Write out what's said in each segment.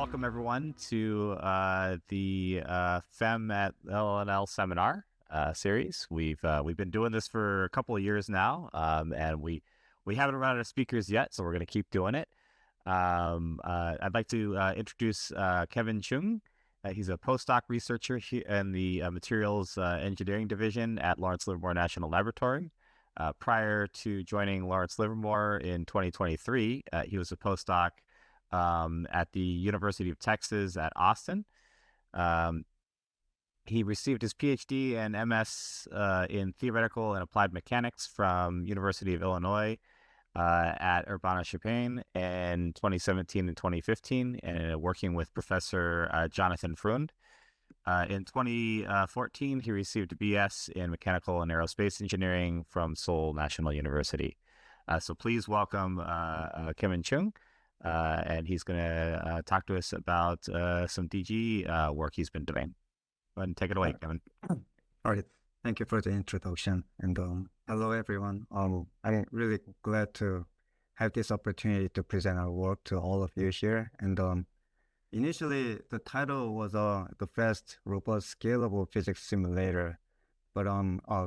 welcome everyone to the FEM at LLNL seminar series. We've been doing this for a couple of years now, and we haven't run out of speakers yet, so we're going to keep doing it. I'd like to introduce Kevin Chung. He's a postdoc researcher in the Materials Engineering Division at Lawrence Livermore National Laboratory. Prior to joining Lawrence Livermore in 2023, he was a postdoc at the University of Texas at Austin. He received his PhD and MS in theoretical and applied mechanics from University of Illinois at Urbana-Champaign in 2017 and 2015, and working with Professor Jonathan Freund. In 2014, he received a BS in mechanical and aerospace engineering from Seoul National University. So please welcome Kevin Chung. And he's going to talk to us about some DG work he's been doing. Go ahead and take it away, Kevin. All right. Thank you for the introduction. And hello, everyone. I'm really glad to have this opportunity to present our work to all of you here. And initially, the title was the Fast, Robust, Scalable Physics Simulator. But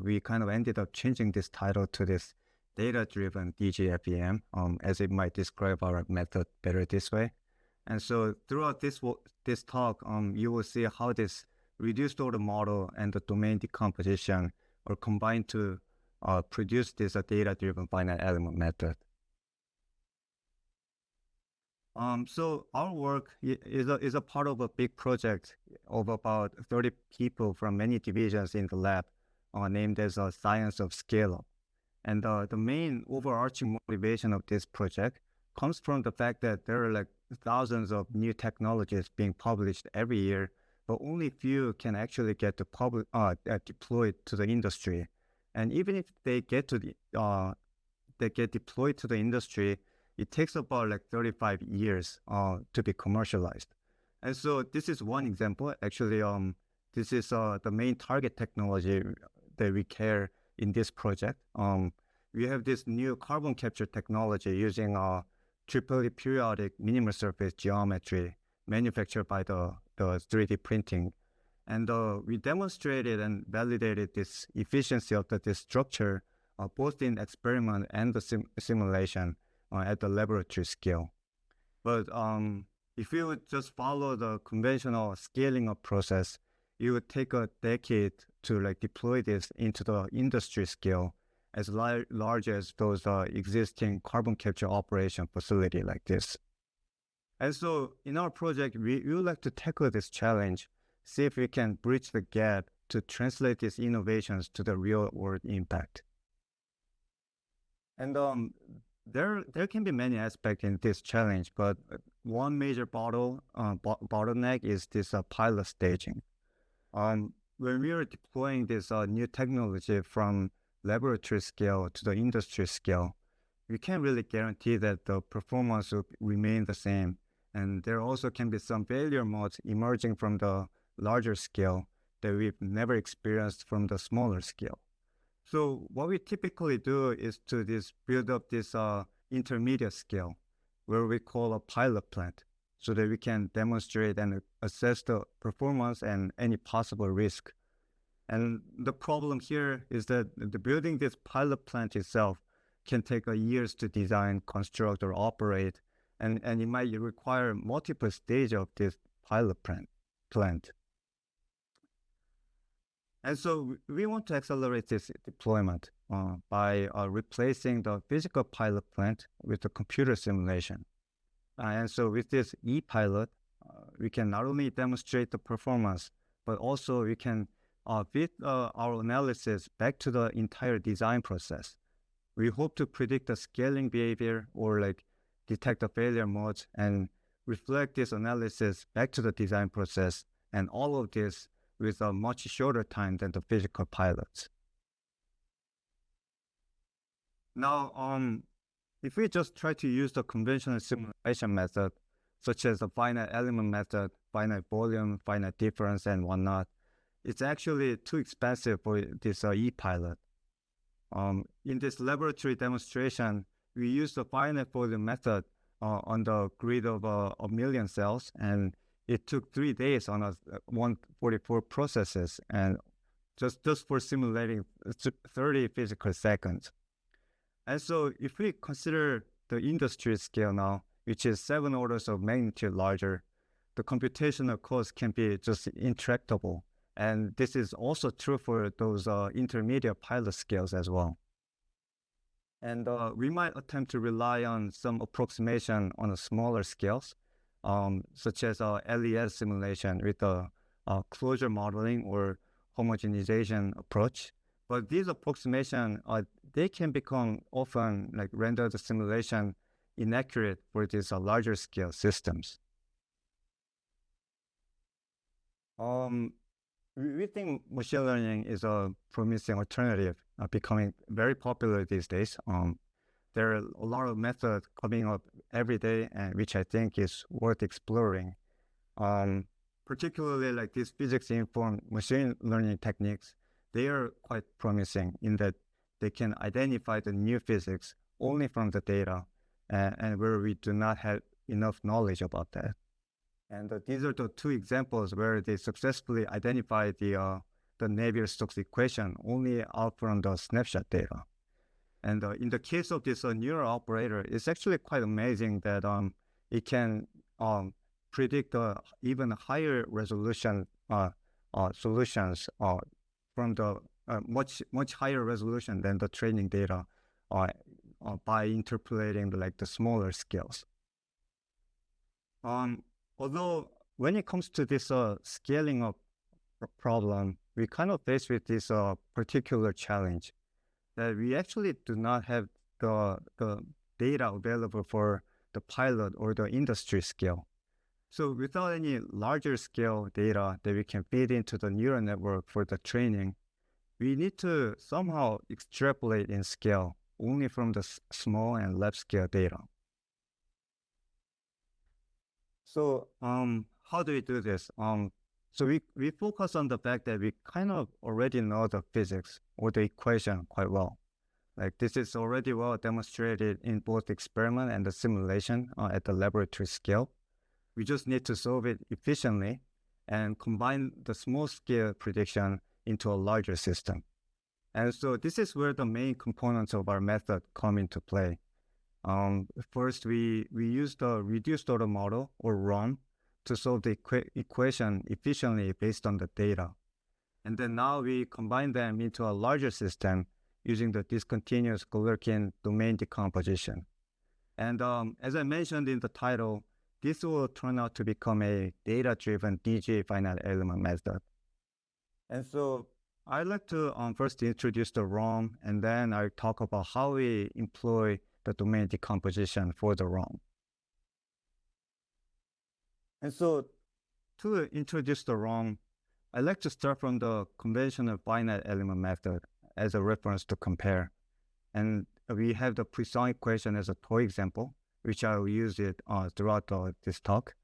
we kind of ended up changing this title to this data-driven DG FEM, as it might describe our method better this way. And so throughout this talk, you will see how this reduced order model and the domain decomposition are combined to produce this data-driven finite element method. So our work is a part of a big project of about 30 people from many divisions in the lab, named as a Science of Scale-up. And the main overarching motivation of this project comes from the fact that there are like thousands of new technologies being published every year, but only few can actually get deployed to the industry. And even if they get deployed to the industry, it takes about like 35 years to be commercialized. And so this is one example. Actually, this is the main target technology that we care in this project. We have this new carbon capture technology using triply periodic minimal surface geometry manufactured by the 3D printing. And we demonstrated and validated this efficiency of this structure both in experiment and the simulation at the laboratory scale. But if we would just follow the conventional scaling up process, it would take a decade to like deploy this into the industry scale as large as those existing carbon capture operation facility like this. And so in our project, we would like to tackle this challenge, see if we can bridge the gap to translate these innovations to the real world impact. And there can be many aspects in this challenge, but one major bottleneck is this pilot staging. When we are deploying this new technology from laboratory scale to the industry scale, we can't really guarantee that the performance will remain the same. And there also can be some failure modes emerging from the larger scale that we've never experienced from the smaller scale. So what we typically do is to build up this intermediate scale, where we call a pilot plant, so that we can demonstrate and assess the performance and any possible risk. And the problem here is that the building this pilot plant itself can take years to design, construct, or operate, and it might require multiple stages of this pilot plant. And so we want to accelerate this deployment by replacing the physical pilot plant with the computer simulation. And so with this e-pilot, we can not only demonstrate the performance, but also we can fit our analysis back to the entire design process. We hope to predict the scaling behavior or like detect the failure modes and reflect this analysis back to the design process, and all of this with a much shorter time than the physical pilots. Now, if we just try to use the conventional simulation method, such as the finite element method, finite volume, finite difference, and whatnot, it's actually too expensive for this e-pilot. In this laboratory demonstration, we use the finite volume method on the grid of a million cells, and it took 3 days on a 144 processes, and just for simulating 30 physical seconds. And so if we consider the industry scale now, which is 7 orders of magnitude larger, the computational cost can be just intractable. And this is also true for those intermediate pilot scales as well. And we might attempt to rely on some approximation on a smaller scales, such as LES simulation with a closure modeling or homogenization approach. But these approximations, they can become often like render the simulation inaccurate for these larger scale systems. We think machine learning is a promising alternative, becoming very popular these days. There are a lot of methods coming up every day, and which I think is worth exploring. Particularly like these physics-informed machine learning techniques, they are quite promising in that they can identify the new physics only from the data, and where we do not have enough knowledge about that. And these are the 2 examples where they successfully identified the Navier-Stokes equation only out from the snapshot data. And in the case of this neural operator, it's actually quite amazing that it can predict even higher resolution solutions from the much higher resolution than the training data by interpolating the smaller scales. Although when it comes to this scaling up problem, we kind of face with this particular challenge that we actually do not have the data available for the pilot or the industry scale. So without any larger scale data that we can feed into the neural network for the training, we need to somehow extrapolate in scale only from the small and lab scale data. So how do we do this? So we focus on the fact that we kind of already know the physics or the equation quite well. Like this is already well demonstrated in both experiment and the simulation at the laboratory scale. We just need to solve it efficiently and combine the small scale prediction into a larger system. And so this is where the main components of our method come into play. First, we use the reduced order model, or ROM, to solve the equation efficiently based on the data. And then now we combine them into a larger system using the discontinuous Galerkin domain decomposition. And as I mentioned in the title, this will turn out to become a data-driven DJ finite element method. And so I'd like to first introduce the ROM, and then I'll talk about how we employ the domain decomposition for the ROM. And so to introduce the ROM, I'd like to start from the conventional finite element method as a reference to compare. And we have the Poisson equation as a toy example, which I will use it throughout this talk.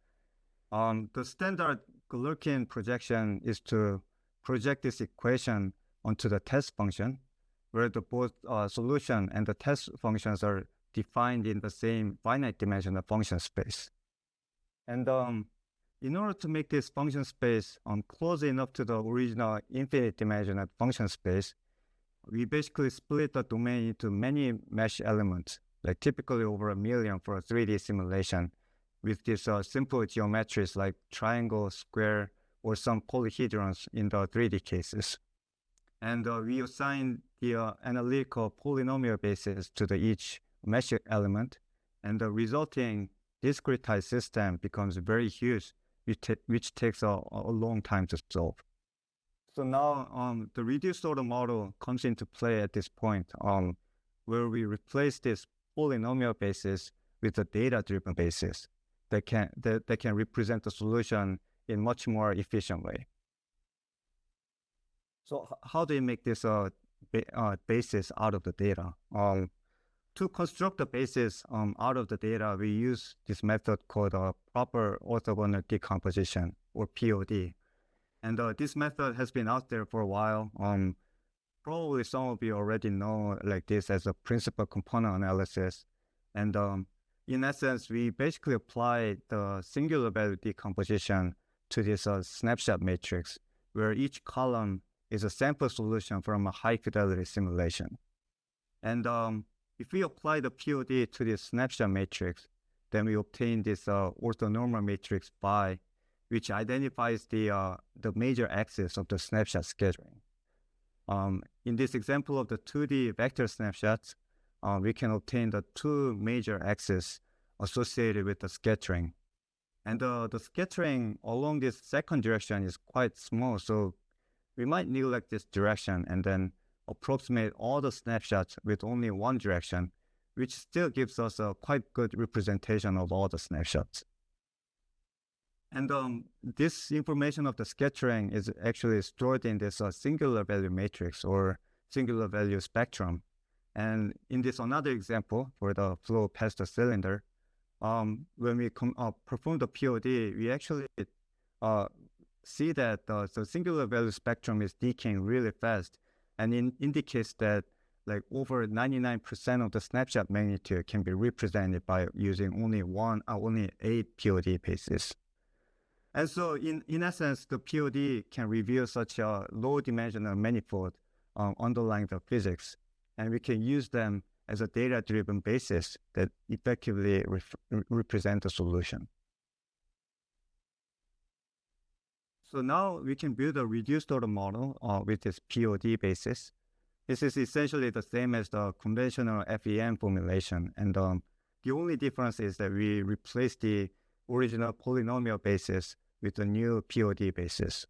The standard Galerkin projection is to project this equation onto the test function, where the both solution and the test functions are defined in the same finite dimensional function space. And in order to make this function space close enough to the original infinite dimensional function space, we basically split the domain into many mesh elements, like typically over 1 million for a 3D simulation, with these simple geometries like triangle, square, or some polyhedrons in the 3D cases. And we assign the analytical polynomial basis to each mesh element, and the resulting discretized system becomes very huge, which takes a long time to solve. So now the reduced order model comes into play at this point, where we replace this polynomial basis with a data-driven basis that can represent the solution in much more efficient way. So how do you make this basis out of the data? To construct the basis out of the data, we use this method called proper orthogonal decomposition, or POD. And this method has been out there for a while. Probably some of you already know like this as a principal component analysis. And in essence, we basically apply the singular value decomposition to this snapshot matrix, where each column is a sample solution from a high-fidelity simulation. And if we apply the POD to this snapshot matrix, then we obtain this orthonormal matrix phi, which identifies the major axis of the snapshot scattering. In this example of the 2D vector snapshots, we can obtain the two major axes associated with the scattering. And the scattering along this second direction is quite small, so we might neglect this direction and then approximate all the snapshots with only one direction, which still gives us a quite good representation of all the snapshots. And this information of the scattering is actually stored in this singular value matrix or singular value spectrum. And in this another example for the flow past the cylinder, when we perform the POD, we actually see that the singular value spectrum is decaying really fast, and it indicates that like over 99% of the snapshot magnitude can be represented by using only 8 POD bases. And so in essence, the POD can reveal such a low-dimensional manifold underlying the physics, and we can use them as a data-driven basis that effectively represent the solution. So now we can build a reduced order model with this POD basis. This is essentially the same as the conventional FEM formulation, and the only difference is that we replace the original polynomial basis with the new POD basis.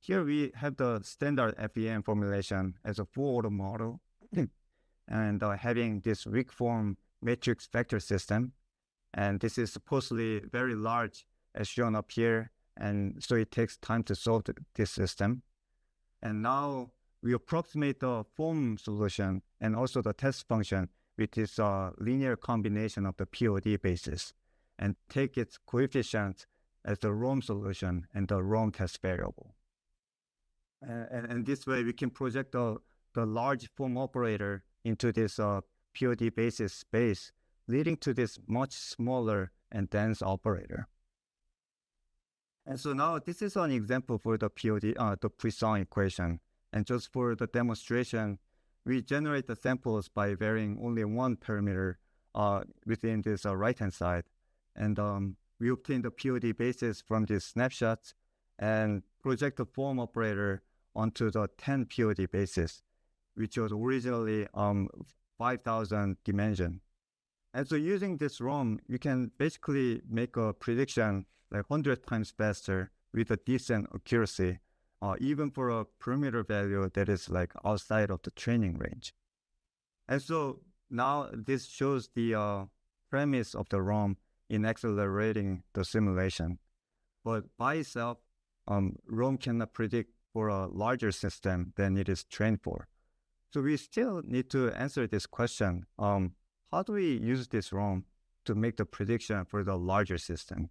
Here we have the standard FEM formulation as a full-order model, and having this weak form matrix vector system. And this is supposedly very large as shown up here, and so it takes time to solve this system. And now we approximate the form solution and also the test function with this linear combination of the POD basis and take its coefficients as the ROM solution and the ROM test variable. And this way we can project the large form operator into this POD basis space, leading to this much smaller and dense operator. And so now this is an example for the POD, the Poisson equation. And just for the demonstration, we generate the samples by varying only one parameter within this right-hand side. And we obtain the POD basis from these snapshots and project the form operator onto the 10 POD basis, which was originally 5,000 dimension. And so using this ROM, you can basically make a prediction like 100 times faster with a decent accuracy, even for a parameter value that is like outside of the training range. And so now this shows the premise of the ROM in accelerating the simulation. But by itself, ROM cannot predict for a larger system than it is trained for. So we still need to answer this question. How do we use this ROM to make the prediction for the larger system?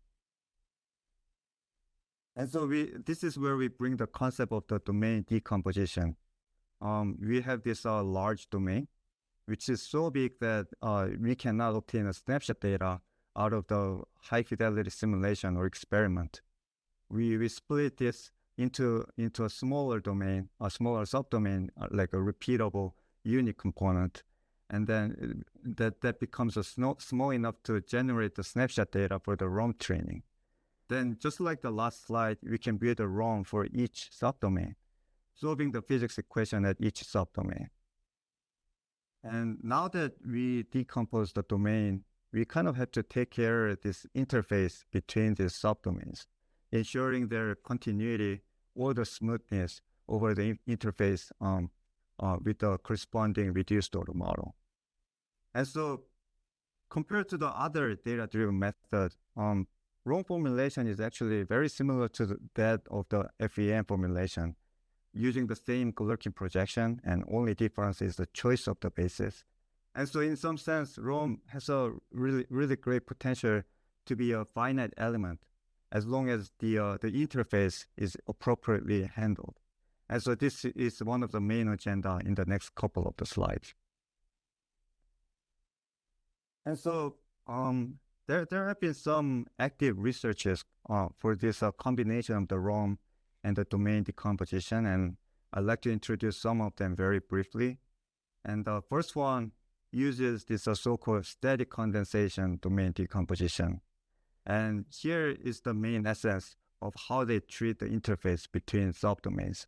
And so this is where we bring the concept of the domain decomposition. We have this large domain, which is so big that we cannot obtain a snapshot data out of the high fidelity simulation or experiment. We split this into a smaller domain, a smaller subdomain, like a repeatable unit component. And then that becomes small enough to generate the snapshot data for the ROM training. Then just like the last slide, we can build a ROM for each subdomain, solving the physics equation at each subdomain. And now that we decompose the domain, we kind of have to take care of this interface between these subdomains, ensuring their continuity or the smoothness over the interface with the corresponding reduced order model. And so compared to the other data-driven method, ROM formulation is actually very similar to that of the FEM formulation, using the same Galerkin projection, and only difference is the choice of the basis. And so in some sense, ROM has a really great potential to be a finite element as long as the interface is appropriately handled. And so this is one of the main agenda in the next couple of the slides. And so There have been some active researches for this combination of the ROM and the domain decomposition, and I'd like to introduce some of them very briefly. And the first one uses this so-called static condensation domain decomposition. And here is the main essence of how they treat the interface between subdomains.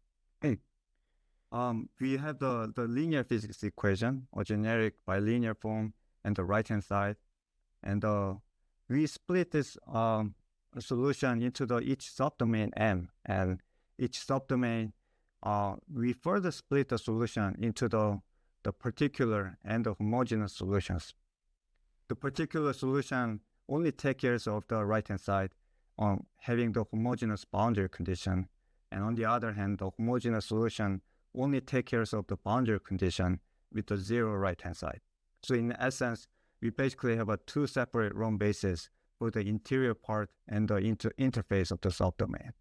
We have the linear physics equation, a generic bilinear form, and the right-hand side. And we split this solution into each subdomain M, and each subdomain, we further split the solution into the particular and the homogeneous solutions. The particular solution only takes care of the right-hand side, having the homogeneous boundary condition, and on the other hand, the homogeneous solution only takes care of the boundary condition with the zero right-hand side. So in essence, we basically have two separate ROM bases for the interior part and the interface of the subdomain.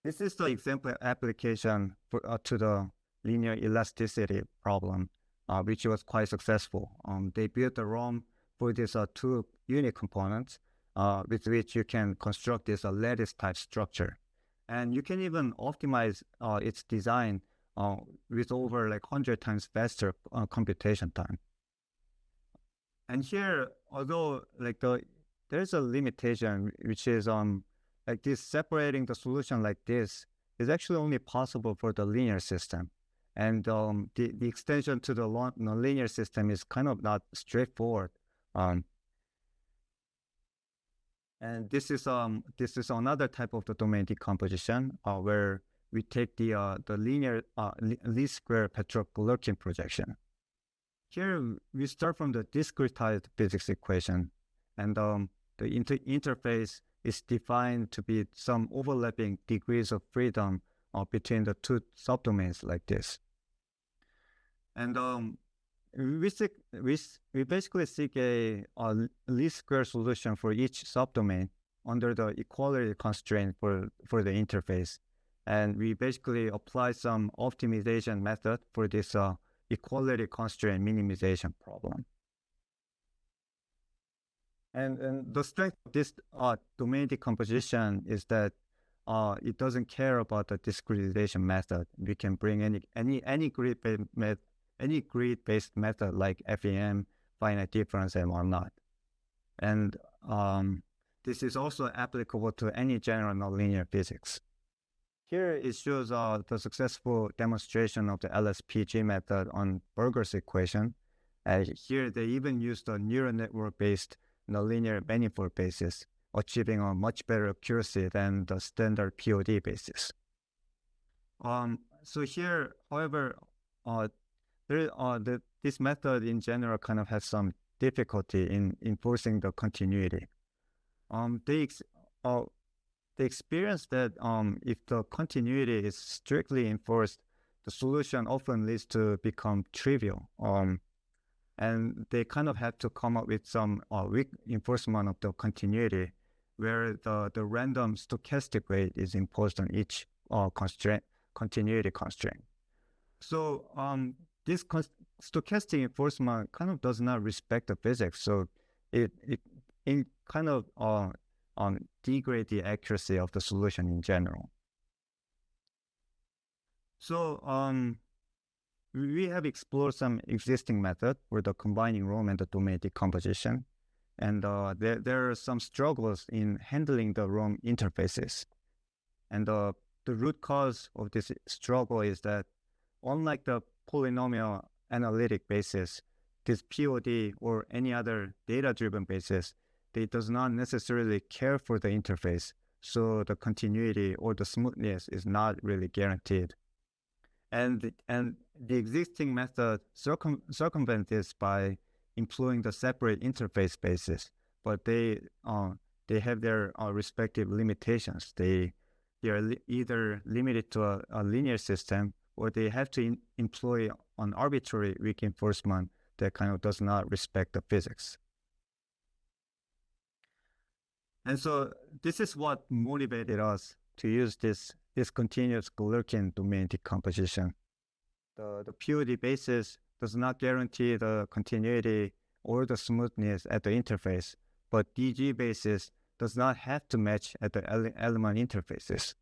This is the example application to the linear elasticity problem, which was quite successful. They built the ROM for these two unit components, with which you can construct this lattice type structure. And you can even optimize its design with over like 100 times faster computation time. And here, although like there's a limitation, which is like this separating the solution like this is actually only possible for the linear system. And the extension to the nonlinear system is kind of not straightforward. And this is another type of the domain decomposition where we take the linear least square Petrov-Galerkin projection. Here we start from the discretized physics equation, and the interface is defined to be some overlapping degrees of freedom between the two subdomains like this. And we basically seek a least square solution for each subdomain under the equality constraint for the interface. And we basically apply some optimization method for this equality constraint minimization problem. And the strength of this domain decomposition is that it doesn't care about the discretization method. We can bring any grid-based method like FEM, finite difference, and whatnot. And this is also applicable to any general nonlinear physics. Here it shows the successful demonstration of the LSPG method on Berger's equation. Here they even use the neural network-based nonlinear manifold basis, achieving a much better accuracy than the standard POD basis. So here, however, this method in general kind of has some difficulty in enforcing the continuity. They experience that if the continuity is strictly enforced, the solution often leads to become trivial. And they kind of have to come up with some weak enforcement of the continuity, where the random stochastic weight is imposed on each continuity constraint. So this stochastic enforcement kind of does not respect the physics, so it kind of degrade the accuracy of the solution in general. So we have explored some existing method for the combining ROM and the domain decomposition, and there are some struggles in handling the ROM interfaces. And the root cause of this struggle is that unlike the polynomial analytic basis, this POD or any other data-driven basis, it does not necessarily care for the interface, so the continuity or the smoothness is not really guaranteed. And the existing method circumvent this by employing the separate interface basis, but they have their respective limitations. They are either limited to a linear system, or they have to employ an arbitrary weak enforcement that kind of does not respect the physics. And so this is what motivated us to use this discontinuous Galerkin domain decomposition. The POD basis does not guarantee the continuity or the smoothness at the interface, but DG basis does not have to match at the element interfaces.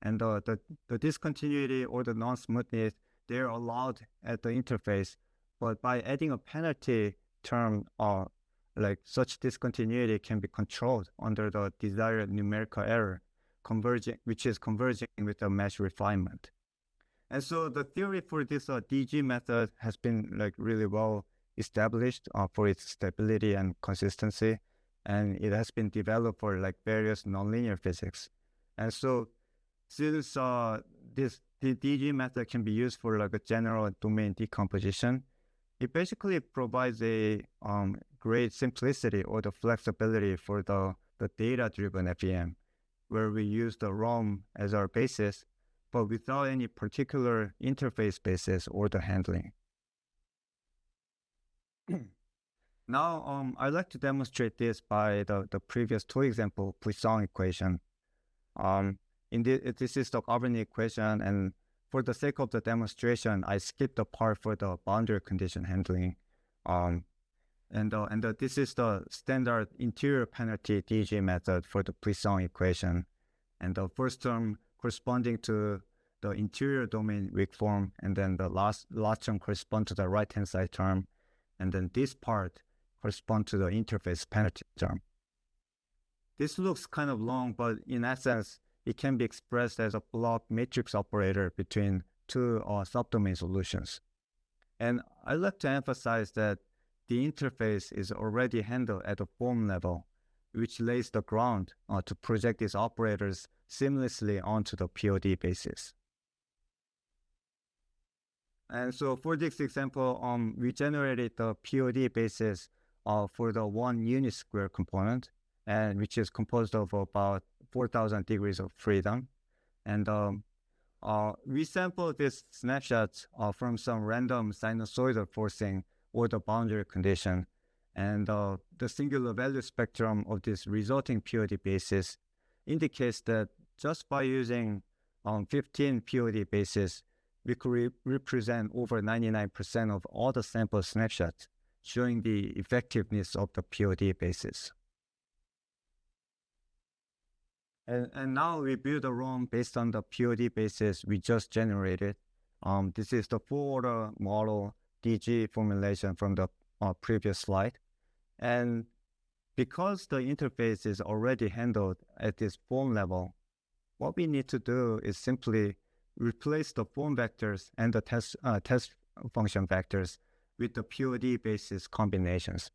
And the discontinuity or the non-smoothness, they're allowed at the interface, but by adding a penalty term, like such discontinuity can be controlled under the desired numerical error, which is converging with the mesh refinement. And so the theory for this DG method has been like really well established for its stability and consistency, and it has been developed for like various nonlinear physics. And so since the DG method can be used for like a general domain decomposition, it basically provides a great simplicity or the flexibility for the data-driven FEM, where we use the ROM as our basis, but without any particular interface basis or the handling. Now, I'd like to demonstrate this by the previous two example Poisson equation. This is the Galerkin equation, and for the sake of the demonstration, I skipped the part for the boundary condition handling. This is the standard interior penalty DG method for the Poisson equation. And the first term corresponding to the interior domain weak form, and then the last term correspond to the right-hand side term, and then this part correspond to the interface penalty term. This looks kind of long, but in essence, it can be expressed as a block matrix operator between two subdomain solutions. And I'd like to emphasize that the interface is already handled at the form level, which lays the ground to project these operators seamlessly onto the POD basis. And so for this example, we generated the POD basis for the one unit square component, and which is composed of about 4,000 degrees of freedom. And we sampled this snapshot from some random sinusoidal forcing or the boundary condition. And the singular value spectrum of this resulting POD basis indicates that just by using 15 POD bases, we could represent over 99% of all the sample snapshots, showing the effectiveness of the POD basis. And now we build a ROM based on the POD basis we just generated. This is the full-order model DG formulation from the previous slide. And because the interface is already handled at this form level, what we need to do is simply replace the form vectors and the test function vectors with the POD basis combinations.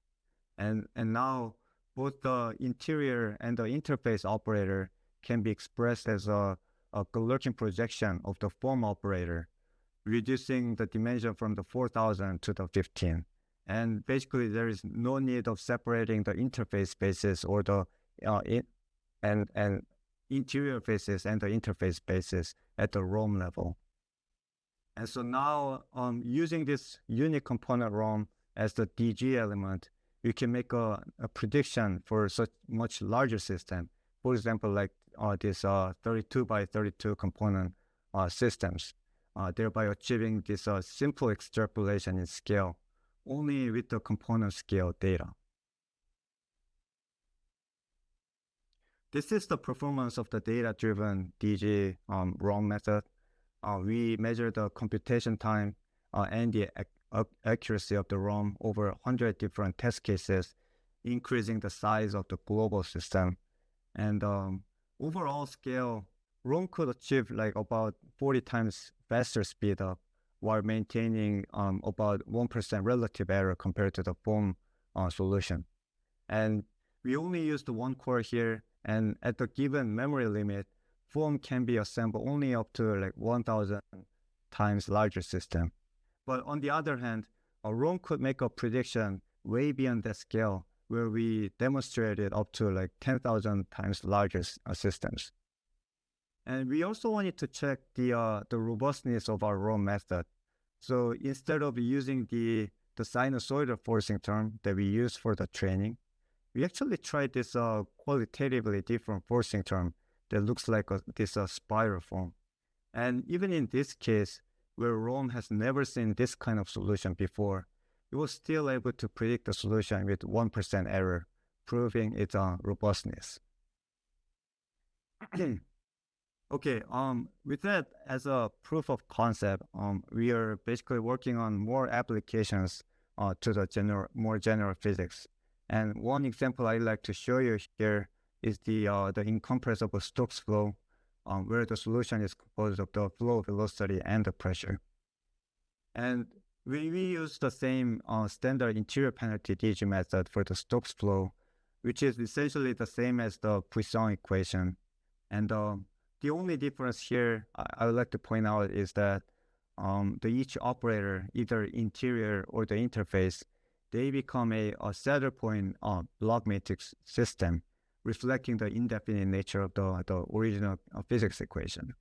And now both the interior and the interface operator can be expressed as a Galerkin projection of the form operator, reducing the dimension from the 4,000 to the 15. And basically, there is no need of separating the interface basis or the interior faces and the interface basis at the ROM level. And so now, using this unit component ROM as the DG element, you can make a prediction for such much larger system. For example, like this 32 by 32 component systems, thereby achieving this simple extrapolation in scale only with the component scale data. This is the performance of the data-driven DG ROM method. We measure the computation time and the accuracy of the ROM over 100 different test cases, increasing the size of the global system. And overall scale, ROM could achieve like about 40 times faster speed up while maintaining about 1% relative error compared to the form solution. And we only used one core here, and at the given memory limit, form can be assembled only up to like 1,000 times larger system. But on the other hand, a ROM could make a prediction way beyond that scale, where we demonstrated up to like 10,000 times larger systems. And we also wanted to check the robustness of our ROM method. So instead of using the sinusoidal forcing term that we use for the training, we actually tried this qualitatively different forcing term that looks like this spiral form. And even in this case, where ROM has never seen this kind of solution before, it was still able to predict the solution with 1% error, proving its robustness. Okay, with that as a proof of concept, we are basically working on more applications to the more general physics. And one example I'd like to show you here is the incompressible Stokes flow, where the solution is composed of the flow velocity and the pressure. And we use the same standard interior penalty DG method for the Stokes flow, which is essentially the same as the Poisson equation. And the only difference here I would like to point out is that each operator, either interior or the interface, they become a saddle point block matrix system, reflecting the indefinite nature of the original physics equation.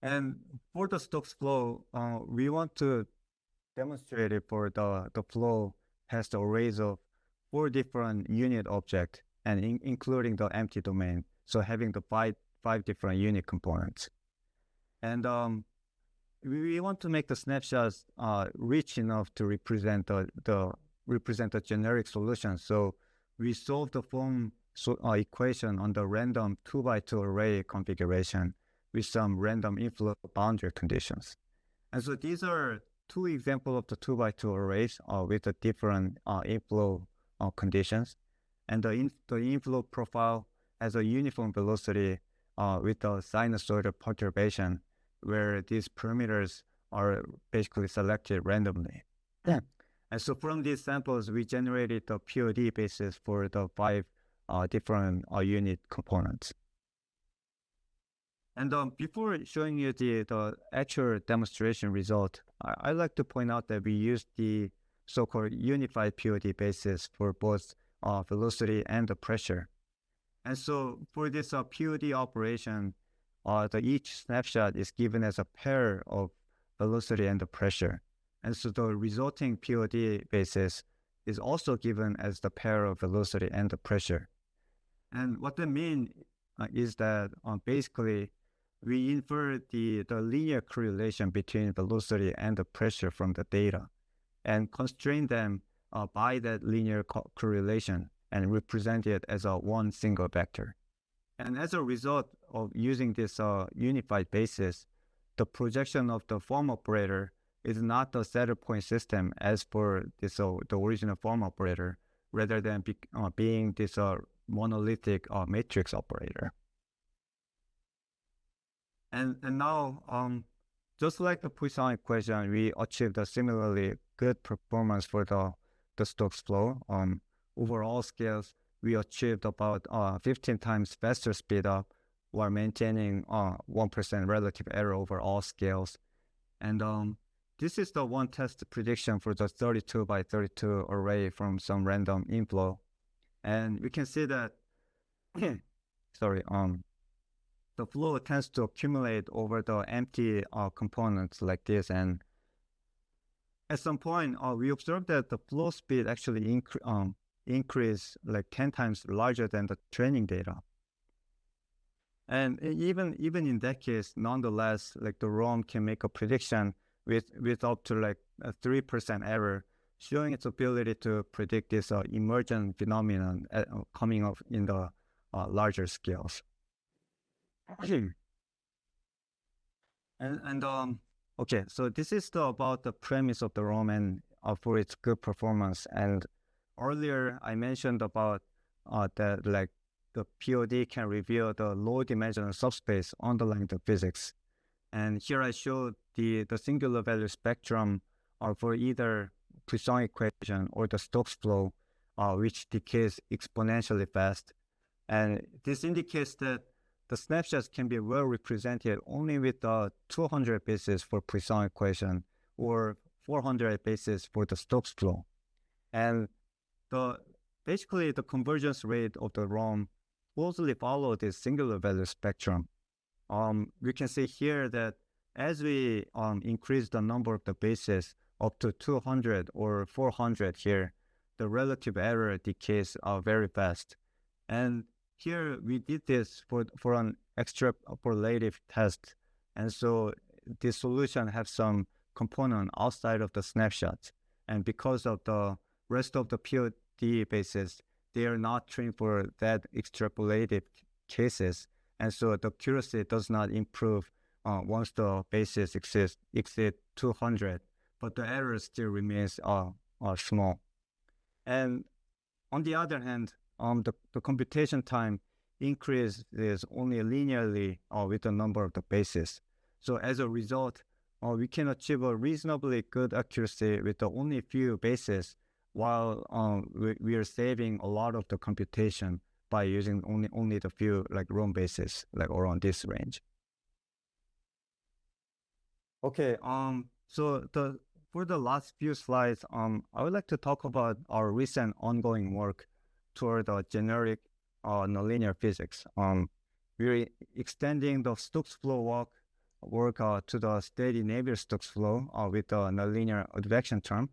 And for the Stokes flow, we want to demonstrate it for the flow has the arrays of 4 different unit objects, and including the empty domain. So having the five different unit components. And we want to make the snapshots rich enough to represent the generic solution. So we solve the form equation on the random 2x2 array configuration with some random inflow boundary conditions. And so these are 2 examples of the 2x2 arrays with the different inflow conditions. And the inflow profile has a uniform velocity with a sinusoidal perturbation, where these parameters are basically selected randomly. Yeah. And so from these samples, we generated the POD basis for the 5 different unit components. And before showing you the actual demonstration result, I'd like to point out that we used the so-called unified POD basis for both velocity and the pressure. And so for this POD operation, each snapshot is given as a pair of velocity and the pressure. And so the resulting POD basis is also given as the pair of velocity and the pressure. And what that means is that basically we infer the linear correlation between velocity and the pressure from the data and constrain them by that linear correlation and represent it as one single vector. And as a result of using this unified basis, the projection of the form operator is not the saddle point system as for this the original form operator, rather than being this monolithic matrix operator. And now, just like the Poisson equation, we achieved a similarly good performance for the Stokes flow. Overall scales, we achieved about 15 times faster speed up while maintaining 1% relative error over all scales. And this is the one test prediction for the 32 by 32 array from some random inflow. And we can see that, sorry, the flow tends to accumulate over the empty components like this. And at some point, we observed that the flow speed actually increase like 10 times larger than the training data. And even in that case, nonetheless, like the ROM can make a prediction with up to like a 3% error, showing its ability to predict this emergent phenomenon coming up in the larger scales. Okay, so this is about the premise of the ROM and for its good performance. And earlier I mentioned about that like the POD can reveal the low dimensional subspace underlying the physics. And here I showed the singular value spectrum for either Poisson equation or the Stokes flow, which decays exponentially fast. And this indicates that the snapshots can be well represented only with 200 basis for Poisson equation or 400 basis for the Stokes flow. And basically the convergence rate of the ROM closely follow this singular value spectrum. We can see here that as we increase the number of the bases up to 200 or 400 here, the relative error decays very fast. And here we did this for an extrapolative test. And so this solution has some component outside of the snapshot. And because of the rest of the POD bases, they are not trained for that extrapolated cases. And so the accuracy does not improve once the bases exceed 200, but the error still remains small. And on the other hand, the computation time increases only linearly with the number of the bases. So as a result, we can achieve a reasonably good accuracy with the only few bases, while we are saving a lot of the computation by using only the few like ROM bases, like around this range. Okay, so for the last few slides, I would like to talk about our recent ongoing work toward the generic nonlinear physics. We're extending the Stokes flow work to the steady Navier-Stokes flow with the nonlinear advection term.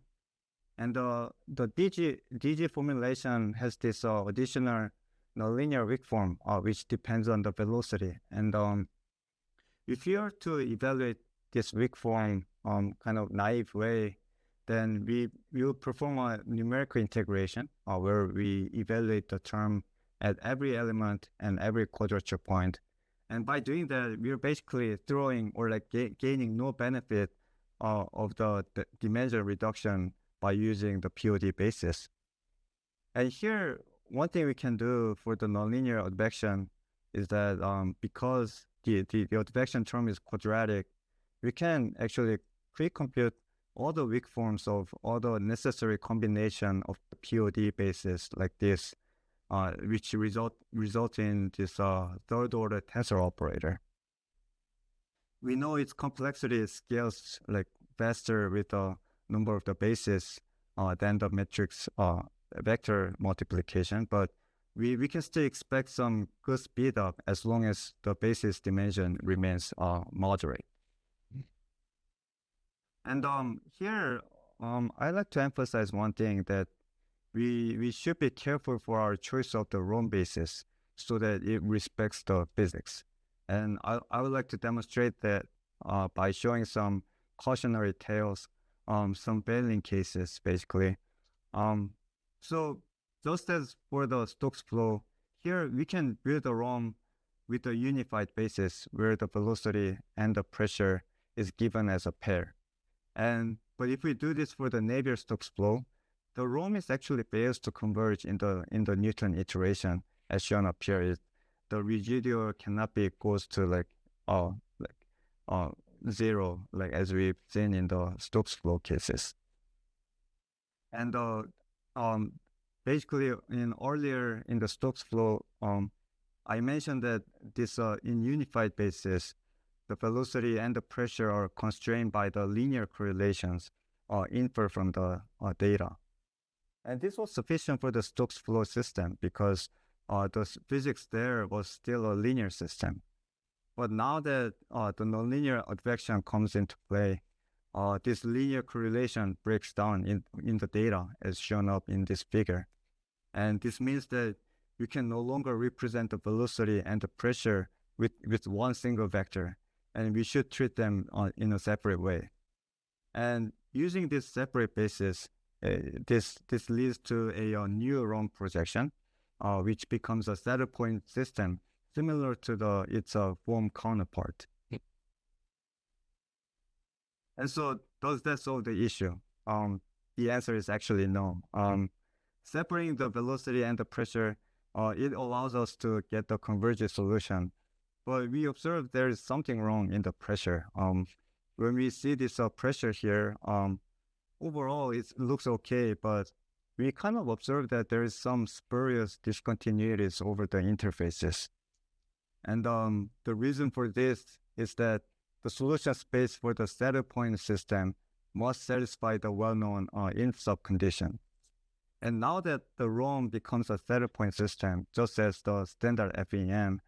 And the DG formulation has this additional nonlinear weak form, which depends on the velocity. And if you are to evaluate this weak form kind of naive way, then we will perform a numerical integration where we evaluate the term at every element and every quadrature point. And by doing that, we're basically throwing or like gaining no benefit of the dimension reduction by using the POD basis. And here, one thing we can do for the nonlinear advection is that because the advection term is quadratic, we can actually pre-compute all the weak forms of all the necessary combination of the POD basis like this, which result in this third-order tensor operator. We know its complexity scales like faster with the number of the bases than the matrix vector multiplication, but we can still expect some good speed up as long as the basis dimension remains moderate. And here, I like to emphasize one thing, that we should be careful for our choice of the ROM basis so that it respects the physics. And I would like to demonstrate that by showing some cautionary tales, some bailing cases, basically. So just as for the Stokes flow, here we can build a ROM with a unified basis where the velocity and the pressure is given as a pair. But if we do this for the Navier-Stokes flow, the ROM is actually fails to converge in the Newton iteration, as shown up here. The residual cannot be equals to zero, like as we've seen in the Stokes flow cases. And basically, earlier in the Stokes flow, I mentioned that this in unified basis, the velocity and the pressure are constrained by the linear correlations inferred from the data. And this was sufficient for the Stokes flow system because the physics there was still a linear system. But now that the nonlinear advection comes into play, this linear correlation breaks down in the data as shown up in this figure. And this means that you can no longer represent the velocity and the pressure with one single vector, and we should treat them in a separate way. And using this separate basis, this leads to a new ROM projection, which becomes a saddle point system similar to its form counterpart. And so, does that solve the issue? The answer is actually no. Separating the velocity and the pressure, it allows us to get the convergent solution. But we observe there is something wrong in the pressure. When we see this pressure here, overall it looks okay, but we kind of observe that there is some spurious discontinuities over the interfaces. And the reason for this is that the solution space for the saddle point system must satisfy the well-known inf-sub condition. And now that the ROM becomes a saddle point system, just as the standard FEM,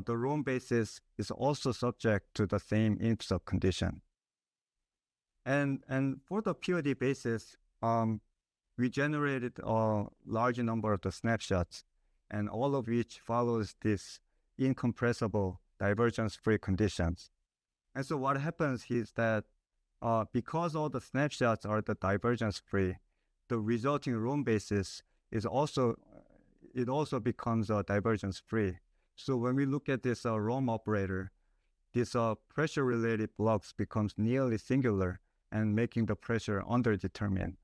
the ROM basis is also subject to the same inf-sub condition. And for the POD basis, we generated a large number of the snapshots, and all of which follows this incompressible divergence-free conditions. And so what happens is that because all the snapshots are the divergence free, the resulting ROM basis is also becomes divergence free. So when we look at this ROM operator, this pressure related blocks becomes nearly singular and making the pressure underdetermined.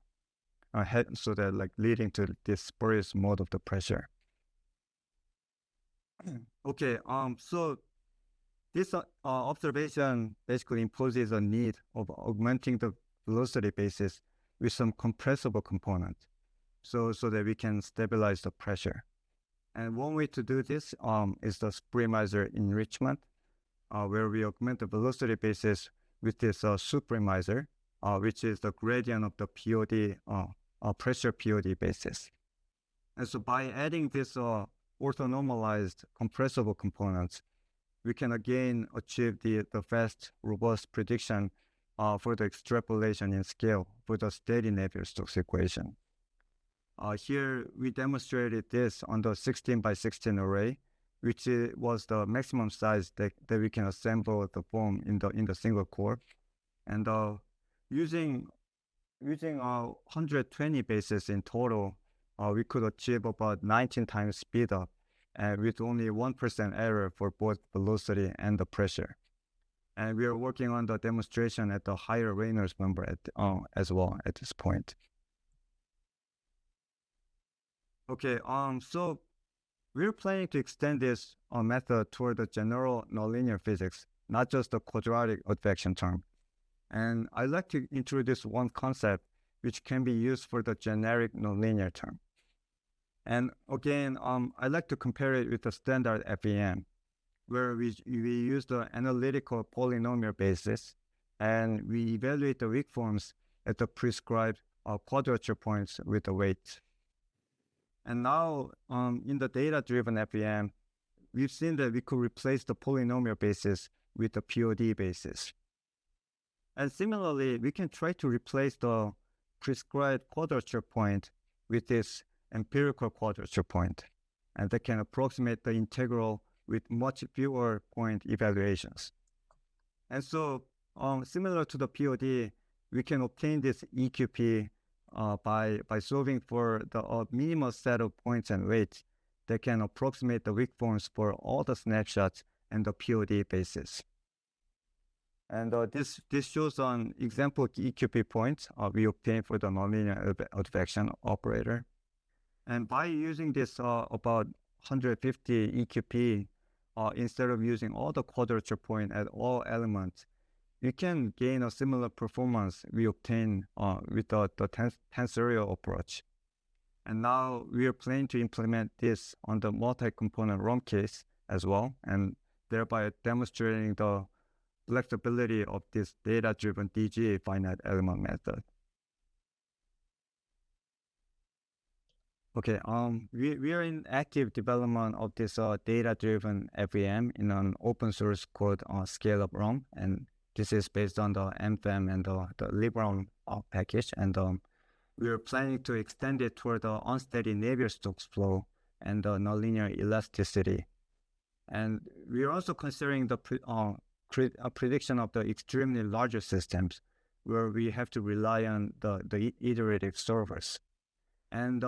So that like leading to this spurious mode of the pressure. Okay, so this observation basically imposes a need of augmenting the velocity basis with some compressible component, so that we can stabilize the pressure. And one way to do this is the supremizer enrichment, where we augment the velocity basis with this supremizer, which is the gradient of the POD, pressure POD basis. And so by adding this orthonormalized compressible components, we can again achieve the fast, robust prediction for the extrapolation in scale for the steady Navier-Stokes equation. Here we demonstrated this on the 16 by 16 array, which was the maximum size that we can assemble the form in the single core. And using 120 bases in total, we could achieve about 19 times speed up, with only 1% error for both velocity and the pressure. And we are working on the demonstration at the higher Reynolds number as well at this point. Okay, so we're planning to extend this method toward the general nonlinear physics, not just the quadratic advection term. And I'd like to introduce one concept which can be used for the generic nonlinear term. And again, I'd like to compare it with the standard FEM, where we use the analytical polynomial basis, and we evaluate the weak forms at the prescribed quadrature points with the weight. And now, in the data-driven FEM, we've seen that we could replace the polynomial basis with the POD basis. And similarly, we can try to replace the prescribed quadrature point with this empirical quadrature point, and that can approximate the integral with much fewer point evaluations. And so, similar to the POD, we can obtain this EQP by solving for the minimal set of points and weights that can approximate the weak forms for all the snapshots and the POD basis. And this shows an example EQP points we obtain for the nonlinear advection operator. And by using this about 150 EQP, instead of using all the quadrature point at all elements, you can gain a similar performance we obtain with the tensorial approach. And now we are planning to implement this on the multi-component ROM case as well, and thereby demonstrating the flexibility of this data-driven DG finite element method. Okay, we are in active development of this data-driven FEM in an open source code scale-up ROM, and this is based on the FEM and the libROM package, and we are planning to extend it toward the unsteady Navier-Stokes flow and the nonlinear elasticity. And we are also considering the prediction of the extremely larger systems, where we have to rely on the iterative solvers. And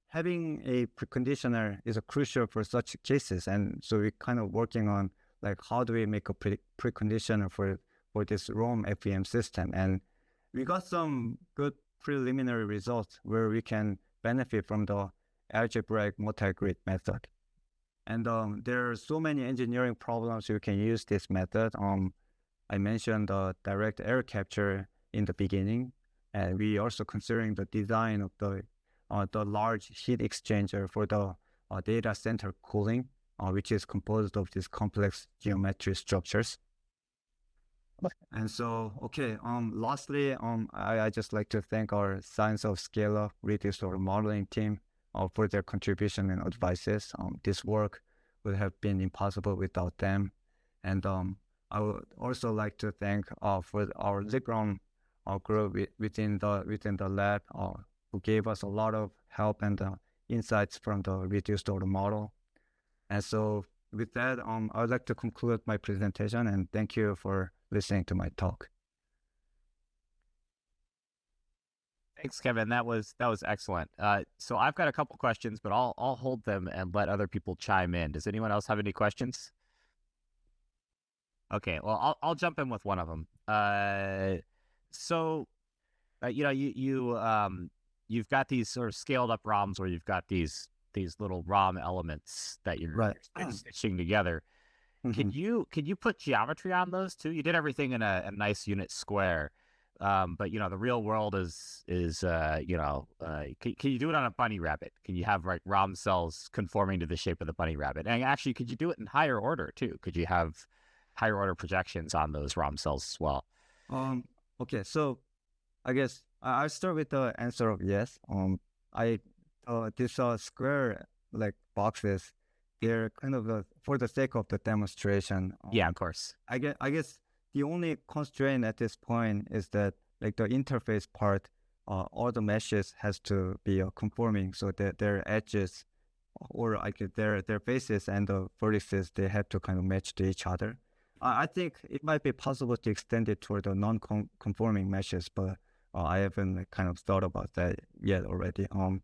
having a preconditioner is crucial for such cases, and so we're kind of working on like how do we make a preconditioner for this ROM FEM system. And we got some good preliminary results where we can benefit from the algebraic multi-grid method. And there are so many engineering problems you can use this method. I mentioned the direct error capture in the beginning, and we also considering the design of the large heat exchanger for the data center cooling, which is composed of these complex geometry structures. And so, okay, lastly, I just like to thank our Science of Scale-up reduced order modeling team for their contribution and advices. This work would have been impossible without them. And I would also like to thank for our libROM group within the lab who gave us a lot of help and insights from the reduced order model. And so with that, I would like to conclude my presentation, and thank you for listening to my talk. Thanks, Kevin. That was excellent. So I've got a couple questions, but I'll hold them and let other people chime in. Does anyone else have any questions? Okay, well I'll jump in with one of them. So you've got these sort of scaled up ROMs where you've got these little ROM elements that you're Right. stitching together. Can you put geometry on those too? You did everything in a nice unit square, but the real world can you do it on a bunny rabbit? Can you have like ROM cells conforming to the shape of the bunny rabbit? And actually, could you do it in higher order too? Could you have higher order projections on those ROM cells as well? Okay, so I guess I'll start with the answer of yes. I This square like boxes, they're kind of for the sake of the demonstration. Yeah, of course. I guess the only constraint at this point is that like the interface part, all the meshes has to be conforming, so that their edges or like their faces and the vertices, they have to kind of match to each other. I think it might be possible to extend it toward the non-conforming meshes, but I haven't like, kind of thought about that yet already. Yeah,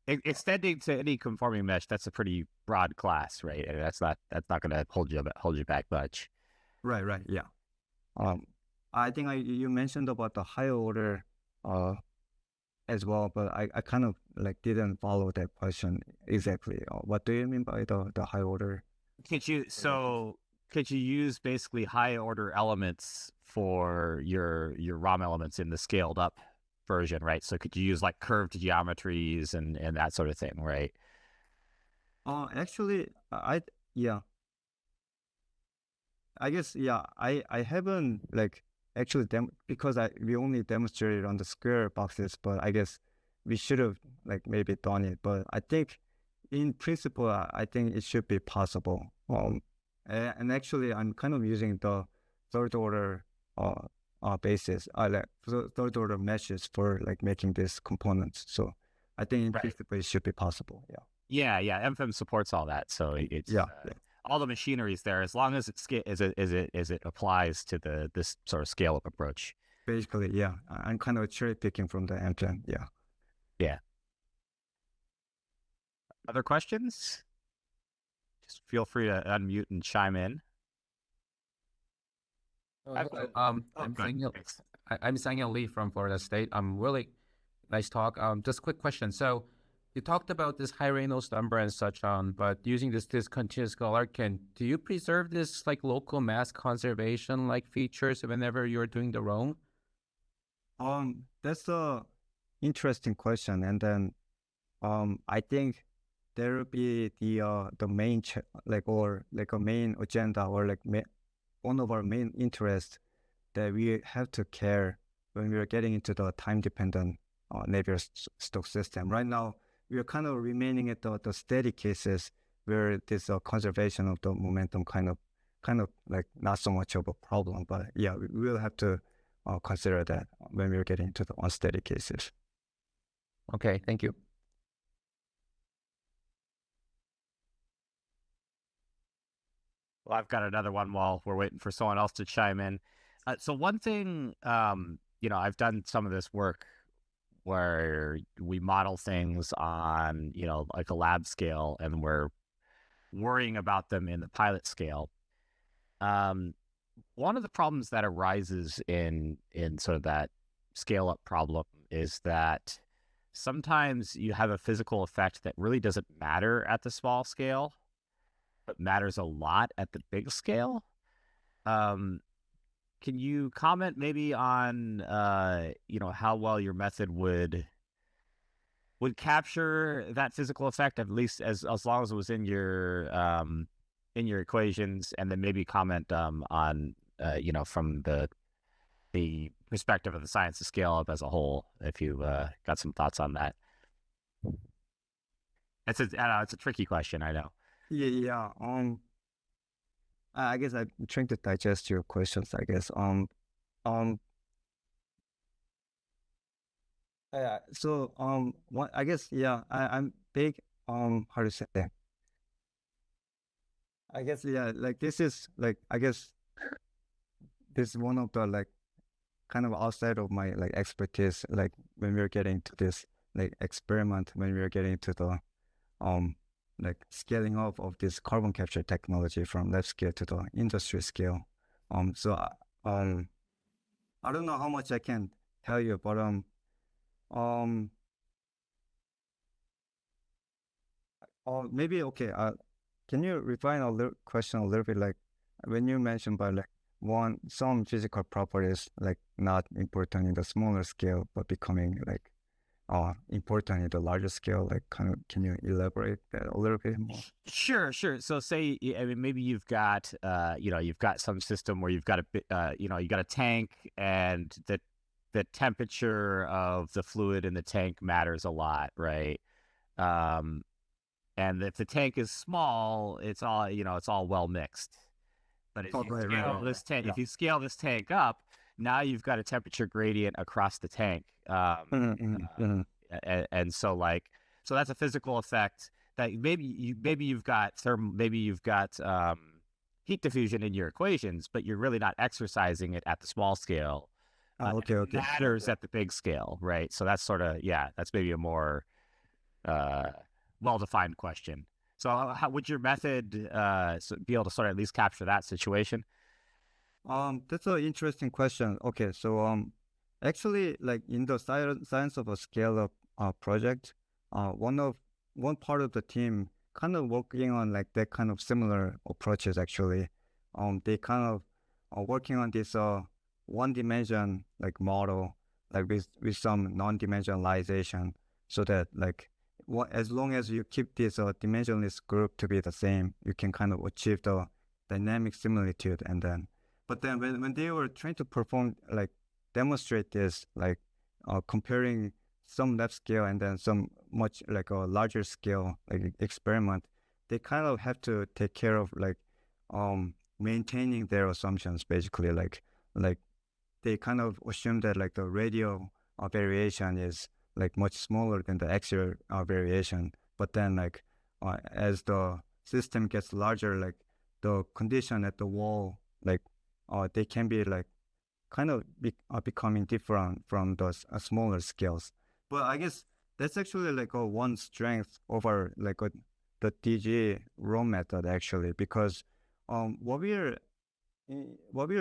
And extending to any conforming mesh, that's a pretty broad class, right? And that's not going to hold you back much. right, yeah. I think you mentioned about the higher order as well, but I kind of like didn't follow that question exactly. What do you mean by the high order? Could you use basically high order elements for your ROM elements in the scaled up version, right? So could you use like curved geometries and that sort of thing, right? Actually, yeah, I guess yeah, I haven't like actually because we only demonstrated on the square boxes, but I guess we should have like maybe done it. But I think in principle, I think it should be possible. And actually, I'm kind of using the third order basis, like third order meshes for like making these components. So I think in principle it should be possible. Yeah. Yeah. FEM supports all that, so it's Yeah. all the machinery is there as long as it applies to this sort of scale up approach. Basically, yeah. I'm kind of cherry picking from the engine. Yeah. Yeah. Other questions? Just feel free to unmute and chime in. I'm Sang Lee from Florida State. Really nice talk. Just quick question. So you talked about this high Reynolds number and such on, but using this discontinuous Galerkin, do you preserve this like local mass conservation like features whenever you're doing the ROM? That's a interesting question, and then I think there will be the main or like a main agenda or like one of our main interests that we have to care when we are getting into the time-dependent Navier-Stokes system. Right now, we are kind of remaining at the steady cases where this conservation of the momentum kind of like not so much of a problem. But yeah, we will have to consider that when we're getting into the unsteady cases. Okay, thank you. Well, I've got another one while we're waiting for someone else to chime in. So one thing, I've done some of this work where we model things on, like a lab scale, and we're worrying about them in the pilot scale. One of the problems that arises in sort of that scale up problem is that sometimes you have a physical effect that really doesn't matter at the small scale, but matters a lot at the big scale. Can you comment maybe on how well your method would capture that physical effect, at least as long as it was in your equations, and then maybe comment on from the perspective of the science of scale up as a whole, if you got some thoughts on that. I know it's a tricky question, I know. Yeah. I guess I'm trying to digest your questions, I guess. I guess, yeah, I'm big, how to say that? I guess, yeah, like this is like, I guess this is one of the like kind of outside of my like expertise. Like when we're getting to this like experiment, when we're getting to the like scaling up of this carbon capture technology from lab scale to the industry scale. So I don't know how much I can tell you, but maybe okay. Can you refine a little question a little bit? Like when you mentioned by like some physical properties like not important in the smaller scale, but becoming like important in the larger scale. Like kind of, can you elaborate that a little bit more? Sure. So say, I mean, maybe you've got, you've got some system where you've got a bit, you got a tank, and the temperature of the fluid in the tank matters a lot, right? And if the tank is small, it's all well mixed. But if you scale this tank, if you scale this tank up, now you've got a temperature gradient across the tank. And so so that's a physical effect that maybe you've got heat diffusion in your equations, but you're really not exercising it at the small scale. Okay. It matters at the big scale, right? So that's that's maybe a more well-defined question. So how would your method be able to sort of at least capture that situation? That's an interesting question. Okay, so actually, like in the science of a scale-up project, one part of the team kind of working on like that kind of similar approaches. Actually, they kind of are working on this one-dimension like model, like with some non-dimensionalization, so that like as long as you keep this dimensionless group to be the same, you can kind of achieve the dynamic similitude. And then, but then when they were trying to demonstrate this, like comparing some lab scale and then some much like a larger scale like experiment, they kind of have to take care of like maintaining their assumptions, basically. Like they kind of assume that like the radial variation is like much smaller than the axial variation. But then like as the system gets larger, like the condition at the wall, like they can be like kind of becoming different from those smaller scales. But I guess that's actually like one strength over like the DG ROM method, actually, because what we are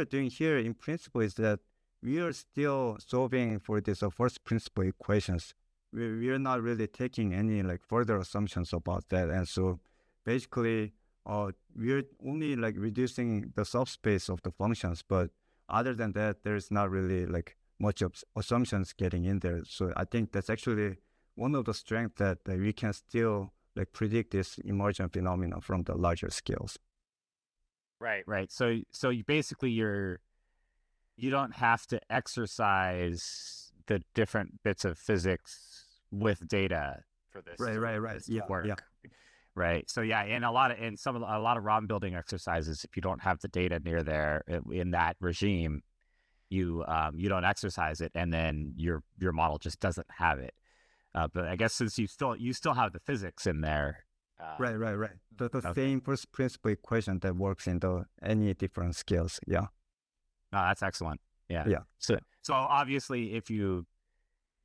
doing here in principle is that we are still solving for this first principle equations. We are not really taking any like further assumptions about that, and so basically we are only like reducing the subspace of the functions, but other than that, there's not really like much of assumptions getting in there. So I think that's actually one of the strengths that we can still like predict this emergent phenomena from the larger scales. Right. So you basically you don't have to exercise the different bits of physics with data for this. Right. To work. Right. So yeah, and a lot of ROM building exercises, if you don't have the data near there in that regime, you don't exercise it, and then your model just doesn't have it. But I guess since you still have the physics in there. Right. The same first principle equation that works in any different scales. Yeah. No, that's excellent. Yeah. So obviously, if you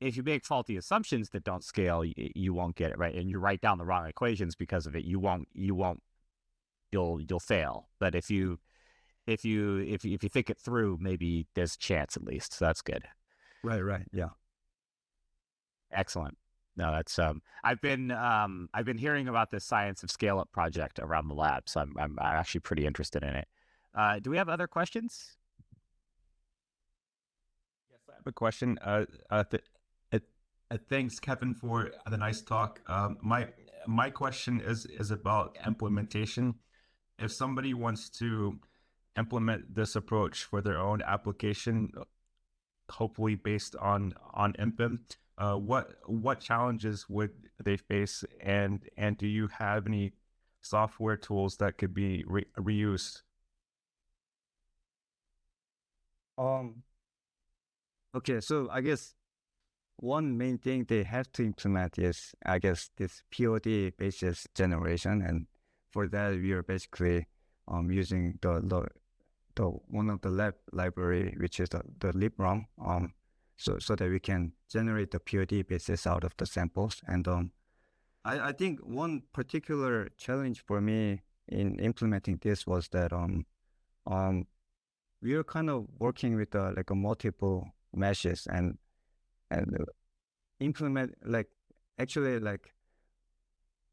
make faulty assumptions that don't scale, you won't get it right, and you write down the wrong equations because of it, you'll fail. But if you think it through, maybe there's a chance at least. So that's good. Right. Yeah. Excellent. No, that's I've been hearing about this science of scale up project around the lab, so I'm actually pretty interested in it. Do we have other questions? Yes, I have a question. Thanks, Kevin, for the nice talk. My question is about implementation. If somebody wants to implement this approach for their own application, hopefully based on IMPM, what challenges would they face, and do you have any software tools that could be reused? Okay, so I guess one main thing they have to implement is, I guess, this POD basis generation, and for that we are basically using the the one of the lab library, which is the librom, so that we can generate the POD basis out of the samples. And I think one particular challenge for me in implementing this was that we are kind of working with like a multiple meshes and implement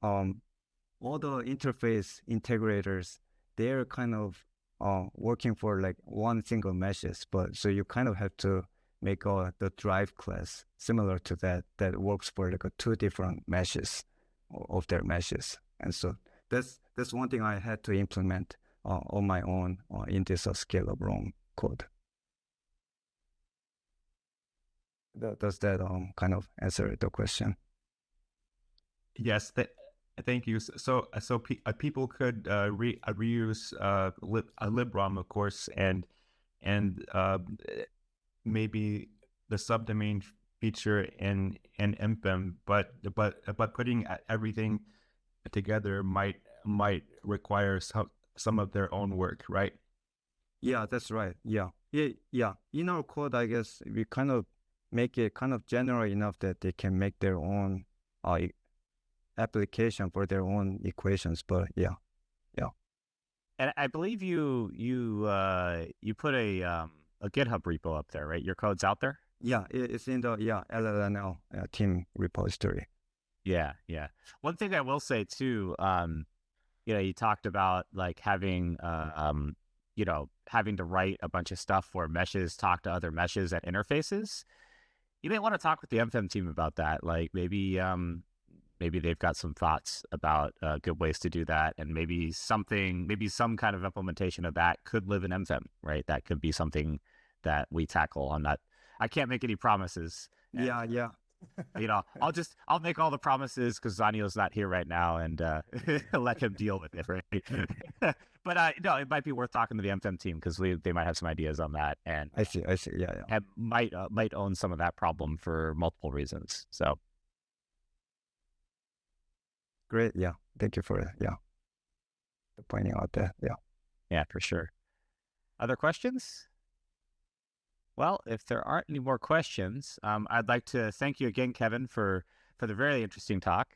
all the interface integrators, they're kind of working for like one single meshes, but so you kind of have to make the drive class similar to that works for like two different meshes of their meshes. And so that's one thing I had to implement on my own in this scalable code. Does that kind of answer the question? Yes, thank you. So people could reuse a librom, of course, and maybe the subdomain feature in FEM, but putting everything together might require some of their own work, right? Yeah, that's right. Yeah. In our code, I guess we kind of make it kind of general enough that they can make their own application for their own equations. But yeah. And I believe you put a GitHub repo up there, right? Your code's out there. Yeah, it's in the LLNL team repository. Yeah. One thing I will say too, you talked about like having having to write a bunch of stuff where meshes talk to other meshes at interfaces. You may want to talk with the FEM team about that. Like maybe they've got some thoughts about good ways to do that, and maybe some kind of implementation of that could live in FEM, right? That could be something that we tackle on that. I can't make any promises. Yeah. I'll make all the promises because Zanio's not here right now, and let him deal with it, right? But no, it might be worth talking to the FEM team because they might have some ideas on that, and I see. Yeah. and might own some of that problem for multiple reasons. So great. Yeah, thank you for pointing out that. Yeah, for sure. Other questions? Well, if there aren't any more questions, I'd like to thank you again, Kevin, for the very interesting talk.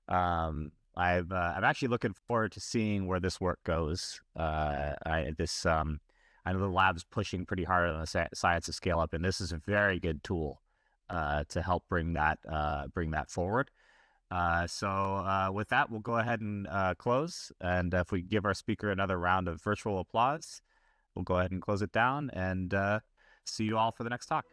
I'm actually looking forward to seeing where this work goes. I know the lab's pushing pretty hard on the science of scale up, and this is a very good tool to help bring that forward. So with that, we'll go ahead and close. And if we give our speaker another round of virtual applause, we'll go ahead and close it down and see you all for the next talk.